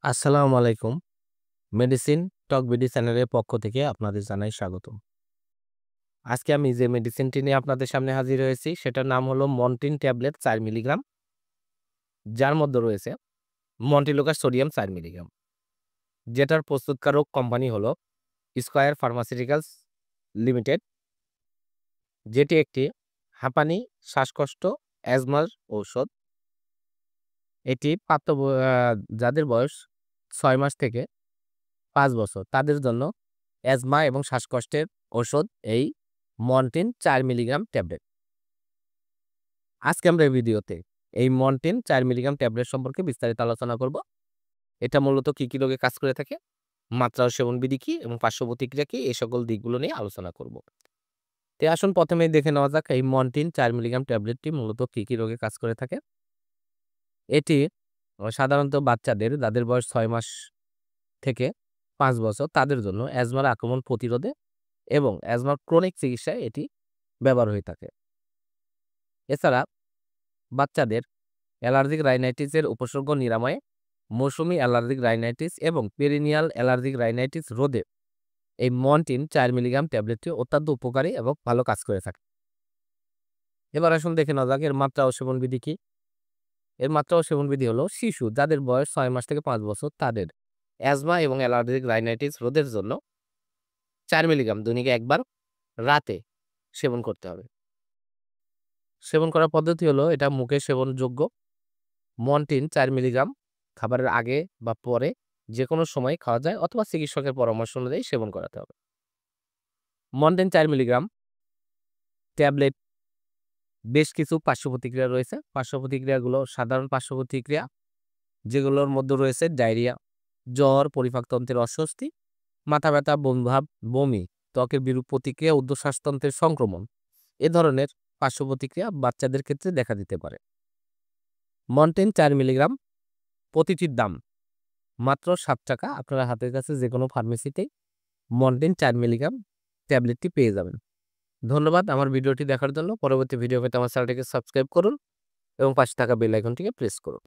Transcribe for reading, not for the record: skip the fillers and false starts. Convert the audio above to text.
আসসালামু আলাইকুম। মেডিসিন টক বিডি চ্যানেলের পক্ষ থেকে আপনাদের জানাই স্বাগতম। আজকে আমি যে মেডিসিনটি নিয়ে আপনাদের সামনে হাজির হয়েছি সেটার নাম হলো মন্টিন ট্যাবলেট ৪ মিলিগ্রাম, যার মধ্যে রয়েছে মন্টিলুকাস সোডিয়াম ৪ মিলিগ্রাম, যেটার প্রস্তুতকারক কোম্পানি হলো স্কয়ার ফার্মাসিউটিক্যালস লিমিটেড, যেটি একটি হাঁপানি, শ্বাসকষ্ট, অ্যাজমার ঔষধ। এটি যাদের বয়স ৬ মাস থেকে ৫ বছর তাদের জন্য অ্যাজমা এবং শ্বাসকষ্টের ঔষধ এই মন্টিন ৪ মিলিগ্রাম ট্যাবলেট। আজকে আমরা এই ভিডিওতে এই মন্টিন ৪ মিলিগ্রাম ট্যাবলেট সম্পর্কে বিস্তারিত আলোচনা করব। এটা মূলত কি, কি রোগে কাজ করে থাকে, মাত্রা ও সেবনবিধি কি এবং পার্শ্ব প্রতিক্রিয়া কি, এই সকল দিকগুলো নিয়ে আলোচনা করব। তো আসুন প্রথমেই দেখে নেওয়া যাক এই মন্টিন ৪ মিলিগ্রাম ট্যাবলেটটি মূলত কি, কি রোগে কাজ করে থাকে। এটি সাধারণত বাচ্চাদের যাদের বয়স ৬ মাস থেকে ৫ বছর তাদের জন্য অ্যাজমার আক্রমণ প্রতিরোধে এবং অ্যাজমার ক্রনিক চিকিৎসায় এটি ব্যবহার হয়ে থাকে। এছাড়া বাচ্চাদের অ্যালার্জিক রাইনাইটিসের উপসর্গ নিরাময়ে, মৌসুমি অ্যালার্জিক রাইনাইটিস এবং পেরিনিয়াল অ্যালার্জিক রাইনাইটিস রোধে এই মন্টিন ৪ মিলিগ্রাম ট্যাবলেটটি অত্যন্ত উপকারী এবং ভালো কাজ করে থাকে। এবার আসুন দেখে নেওয়া যাক এর মাত্রা ও সেবনবিধি কি। এর মাত্রা ও সেবনবিধি হলো শিশু যাদের বয়স ৬ মাস থেকে ৫ বছর তাদের অ্যাজমা এবং অ্যালার্জিক রাইনাইটিস রোধের জন্য ৪ মিলিগ্রাম দৈনিক একবার রাতে সেবন করতে হবে। সেবন করার পদ্ধতি হলো এটা মুখে সেবনযোগ্য। মন্টিন ৪ মিলিগ্রাম খাবারের আগে বা পরে যেকোনো সময় খাওয়া যায় অথবা চিকিৎসকের পরামর্শ অনুযায়ী সেবন করাতে হবে। মন্টিন ৪ মিলিগ্রাম ট্যাবলেট বেশ কিছু পার্শ্ব প্রতিক্রিয়া রয়েছে। পার্শ্ব প্রতিক্রিয়াগুলো সাধারণ পার্শ্ব প্রতিক্রিয়া, যেগুলোর মধ্যে রয়েছে ডায়রিয়া, জ্বর, পরিপাকতন্ত্রের অস্বস্তি, মাথা ব্যথা, বমিভাব, বমি, ত্বকের বিরূপ প্রতিক্রিয়া, ঊর্ধ্বশ্বাসতন্ত্রের সংক্রমণ। এ ধরনের পার্শ্ব প্রতিক্রিয়া বাচ্চাদের ক্ষেত্রে দেখা দিতে পারে। মন্টেন ৪ মিলিগ্রাম প্রতিটির দাম মাত্র ৳৭। আপনারা হাতের কাছে যেকোনো ফার্মেসিতেই মন্টেন ৪ মিলিগ্রাম ট্যাবলেটটি পেয়ে যাবেন। ধন্যবাদ আমার ভিডিওটি দেখার জন্য। পরবর্তী ভিডিও পেতে আমার চ্যানেলটিকে সাবস্ক্রাইব করুন এবং পাশে থাকা বেল আইকনটিকে প্রেস করুন।